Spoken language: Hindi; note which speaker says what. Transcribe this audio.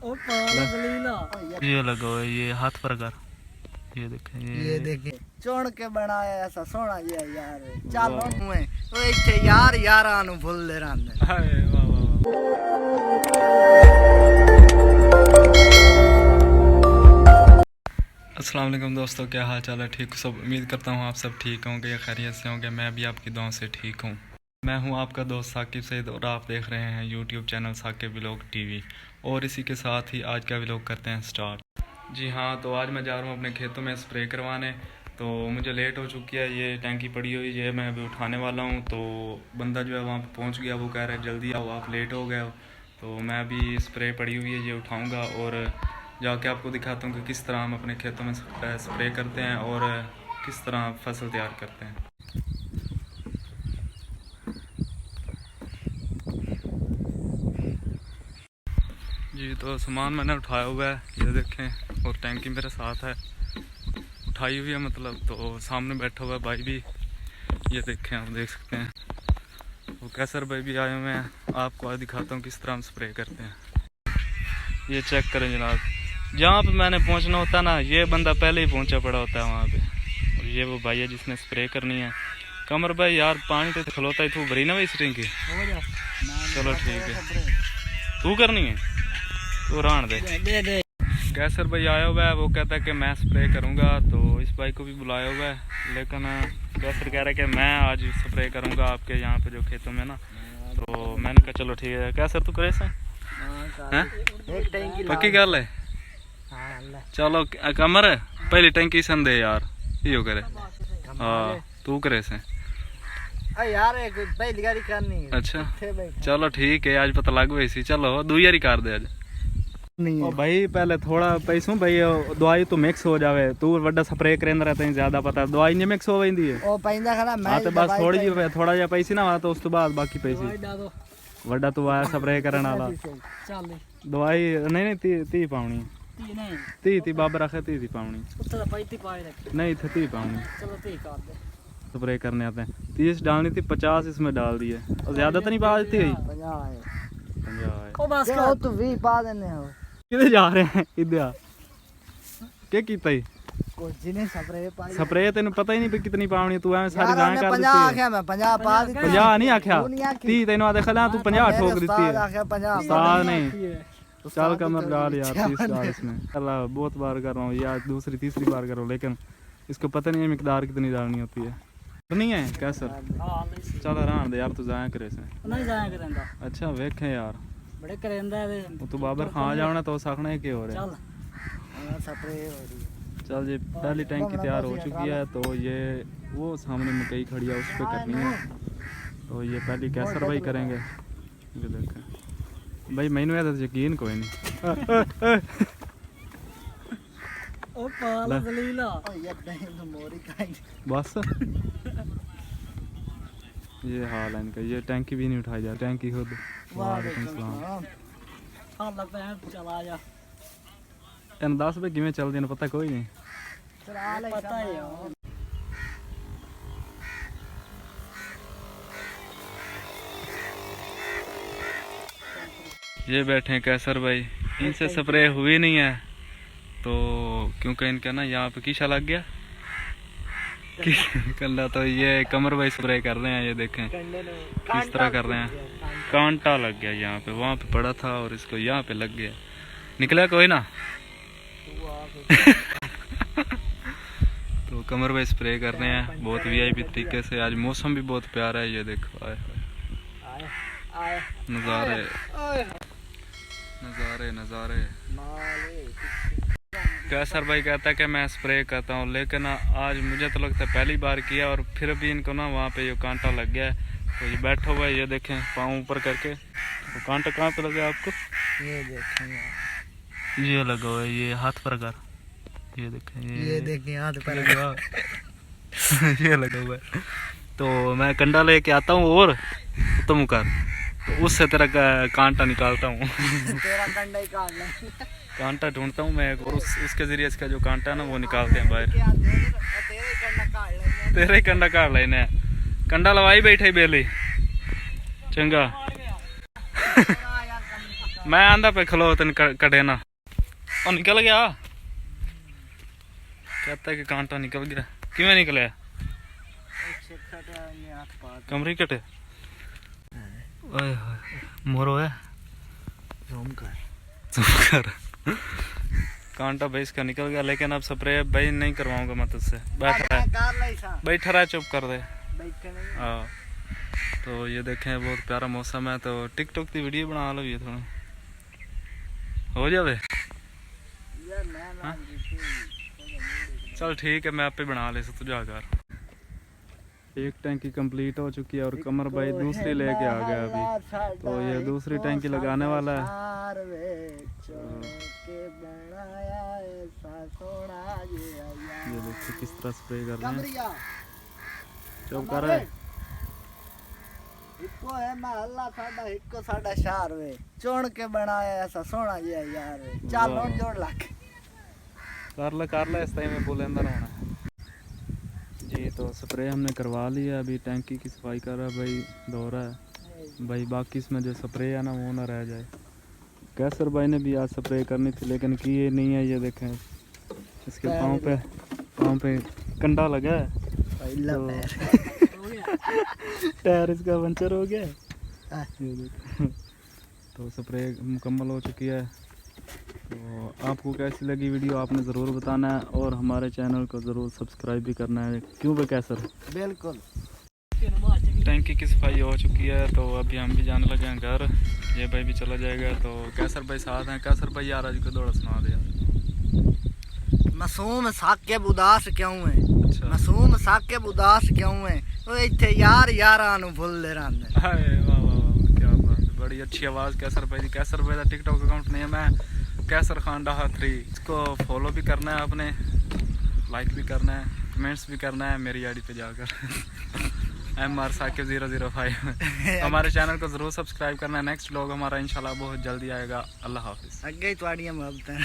Speaker 1: ये लगा हुआ है, ये हाथ पर कर, ये देखें
Speaker 2: चुन के बनाया ऐसा सोना जी यार। चलो वो इथे यार यारां नु भुलदे रहंदे।
Speaker 1: हाय वाह वाह। अस्सलाम वालेकुम दोस्तों, क्या हाल चाल है? ठीक हो सब? उम्मीद करता हूँ आप सब ठीक होंगे या खैरियत से होंगे। मैं भी आपकी दुआओं से ठीक हूँ। मैं हूँ आपका दोस्त साकिब सईद और आप देख रहे हैं YouTube channel Saqib vlog TV. और इसी के साथ ही आज का व्लॉग करते हैं स्टार्ट। जी हाँ, तो आज मैं जा रहा हूँ अपने खेतों में स्प्रे करवाने। तो मुझे लेट हो चुकी है, ये टैंकी पड़ी हुई है, मैं अभी उठाने वाला हूँ। तो बंदा जो है वहाँ पर पहुँच गया, वो कह रहा है जल्दी आओ, आप लेट हो गए हो। तो मैं अभी स्प्रे पड़ी हुई है, ये उठाऊँगा और जाके आपको दिखाता हूँ कि किस तरह हम अपने खेतों में स्प्रे करते हैं और किस तरह फसल तैयार करते हैं। जी तो सामान मैंने उठाया हुआ है, ये देखें, और टैंकी मेरे साथ है, उठाई हुई है मतलब। तो सामने बैठा हुआ है भाई भी, ये देखें, आप देख सकते हैं। तो कैसर भाई भी आए हुए हैं, आपको आज दिखाता हूँ किस तरह हम स्प्रे करते हैं। ये चेक करें जनाब, जहाँ पे मैंने पहुँचना होता है ना, ये बंदा पहले ही पहुँचा पड़ा होता है वहाँ पे। और ये वो भाई है जिसने स्प्रे करनी है। कमर भाई यार पानी तो खलोता ही, तू भरी ना भाई स्ट्रिंग की? चलो ठीक है, तू करनी है तो रान दे। कैसर भाई आया हुआ है, वो कहता है कि मैं स्प्रे करूँगा। तो इस भाई को भी बुलाया हुआ है, लेकिन कैसर कह रहा है कि मैं आज स्प्रे करूँगा आपके यहाँ पे जो खेतों में ना। तो मैंने कहा चलो ठीक है। कैसर तू करे से पक्की गल है? चलो कमर पहली टैंकी सन दे यार, यो करे। हाँ तू करे से
Speaker 2: यार एक पहली गाड़ी करनी है।
Speaker 1: अच्छा चलो ठीक है, आज पता लग गई सी। चलो दू यारी कर दे आज। नहीं है भाई, पहले थोड़ा पैसों भाई दवाई तो मिक्स हो जावे, तू वड्डा स्प्रे करेंदा रहता है, ज्यादा पता दवाई नहीं मिक्स हो वेंदी है।
Speaker 2: ओ पैंदा खरा मैं
Speaker 1: तो बस थोड़ी जी थोड़ा जिहा पैसे ना आ, तो उस तो बाद बाकी पैसे वड्डा तू आया स्प्रे करने वाला। दवाई नहीं 30 पाउनी, 30 बाबा रखे 30 पाउनी नहीं थे 30 पाउनी स्प्रे करने आते हैं। 30 डालनी थी, 50 इसमें डाल दिए, और ज्यादा तो नहीं पा देती है।
Speaker 2: 50 तो 20 पा देने हो।
Speaker 1: किधर जा रहे हैं? इधर क्या कीता ही
Speaker 2: कुछ नहीं,
Speaker 1: स्प्रे तेन पता ही नहीं पे कितनी पावनी, तू ऐਵੇਂ सारी जान कर
Speaker 2: 50 आख्या मैं 50 पा दी।
Speaker 1: 50 नहीं आख्या 30 तेन आदे खला, तू 50 ठोक देती है। उस्ताद नहीं, चल कमर डाल यार 30 डाल इसमें। अल्लाह बहुत बार कर रहा हूँ यार, दूसरी तीसरी बार कर रहा हूँ, लेकिन इसको पता नहीं है मिकदार कितनी डालनी होती है। नहीं है कैसर? चल रहने दे यार, तू जाया करे से
Speaker 2: नहीं जाया करेंदा।
Speaker 1: अच्छा वेखे यार
Speaker 2: बड़े करेंदा है
Speaker 1: तू बाबर खा जावना तो सकना है, क्या हो रहा है?
Speaker 2: चल स्प्रे हो रही।
Speaker 1: चल जी पहली टैंकी तैयार हो चुकी है। तो ये वो सामने मकई खड़ी है, उस पर करनी है। तो ये पहली कैसर भाई करेंगे। ये देखें भाई, मैंने तो यकीन कोई नहीं। बस ये हाल है इनका, ये टैंकी भी नहीं उठाई जा, टैंकी खुद। इन 10 पे किमें चलती है पता कोई नहीं। ये बैठे हैं कैसर भाई, इनसे स्प्रे हुई नहीं है तो क्योंकि इनका ना यहाँ पे कीशा लग गया कल्ला। तो ये कमर भाई स्प्रे कर रहे हैं, ये देखें किस तरह कर रहे हैं। कांटा लग गया यहाँ पे, वहाँ पे पड़ा था और इसको यहाँ पे लग गया, निकला कोई ना। तो कमर भाई स्प्रे कर रहे हैं बहुत वीआईपी तरीके से। आज मौसम भी बहुत प्यारा है, ये देखो नज़ारे नज़ारे नज़ारे। कैसर भाई कहता है कि मैं स्प्रे करता हूँ, लेकिन आज मुझे तो लगता है पहली बार किया, और फिर भी इनको ना वहाँ पे ये कांटा लग गया है। तो ये बैठा हुआ है, ये देखें पाँव ऊपर करके। तो कांटा कहाँ पे लगा आपको?
Speaker 2: ये देखें,
Speaker 1: ये लगा हुआ है, ये हाथ पर कर, ये देखें,
Speaker 2: ये देखें हाथ पर
Speaker 1: ये लगा हुआ है। तो मैं कंडा लेके आता हूँ और तुम कर, तो उससे तेरा कांटा निकालता हूँ।
Speaker 2: तेरा कंडा ही काट ले।
Speaker 1: कांटा ढूंढता हूँ मैं, और उसके जरिए इसका जो कांटा है ना वो निकालते हैं बाहर। तेरे ही कंडा काट लेने, कंडा लवाई बैठे बेली चंगा। मैं आंदा पे खलो तेन कटे ना। और निकल गया, कहता है कि कांटा निकल गया। क्यों निकले? कमरी कटे मोरो है कांटा भाई इसका निकल गया, लेकिन अब स्प्रे भाई नहीं करवाऊंगा मैं तुझसे। बैठा रहा चुप कर दे। हाँ तो ये देखें बहुत प्यारा मौसम है, तो टिकटॉक की वीडियो बना लो ये थोड़ा हो जाए। चल ठीक है मैं आप ही बना ले तू जाकर। एक टैंकी कंप्लीट हो चुकी है और कमर भाई दूसरी लेके आ गया अभी, तो ये दूसरी टैंकी लगाने वाला है। ये देखिए किस तरह स्प्रे कर रहे हैं। चुप कर रहे
Speaker 2: इको है महल्ला साडा, इको साडा शहर वे, चुन के बनाया ऐसा सोना जी यार। चल और जोड़ लग
Speaker 1: कर ले इस टाइम में बोले अंदर होना जी। तो स्प्रे हमने करवा लिया, अभी टैंकी की सफाई कर रहा है भाई, धो रहा है भाई, बाकी इसमें जो स्प्रे है ना वो ना रह जाए। कैसर भाई ने भी आज स्प्रे करनी थी लेकिन की ये नहीं है। ये देखें इसके पाँव पे कंडा लगा है, टायर इसका पंचर हो गया। ये देखो तो स्प्रे मुकम्मल हो चुकी है। तो आपको कैसी लगी वीडियो आपने ज़रूर बताना है, और हमारे चैनल को ज़रूर सब्सक्राइब भी करना है। क्यों बे कैसर?
Speaker 2: बिल्कुल।
Speaker 1: टैंकी की सफाई हो चुकी है, तो अभी हम भी जाने लगे हैं घर। ये भाई भी चला जाएगा, तो कैसर भाई साथ हैं। कैसर भाई यार आज को दौड़ा सुना दे यार।
Speaker 2: मासूम साकिब उदास क्यों है?
Speaker 1: अच्छा
Speaker 2: मासूम साकिब उदास क्यों है? वो इत्थे यार यारां नूं भुल्लदे रहंदे।
Speaker 1: हाय वाह वाह वाह क्या बात है, बड़ी अच्छी आवाज़ कैसर भाई दी। कैसर भाई का टिकटॉक अकाउंट नेम है कैसर खान डाहा 3। इसको फॉलो भी करना है आपने, लाइक भी करना है, कमेंट्स भी करना है मेरी आईडी पे जाकर MR साकिब 005 हमारे चैनल को ज़रूर सब्सक्राइब करना है। नेक्स्ट व्लॉग हमारा इंशाल्लाह बहुत जल्दी आएगा। अल्लाह हाफिज़।
Speaker 2: अगे ही तुहाड़ियां मोहब्बतां।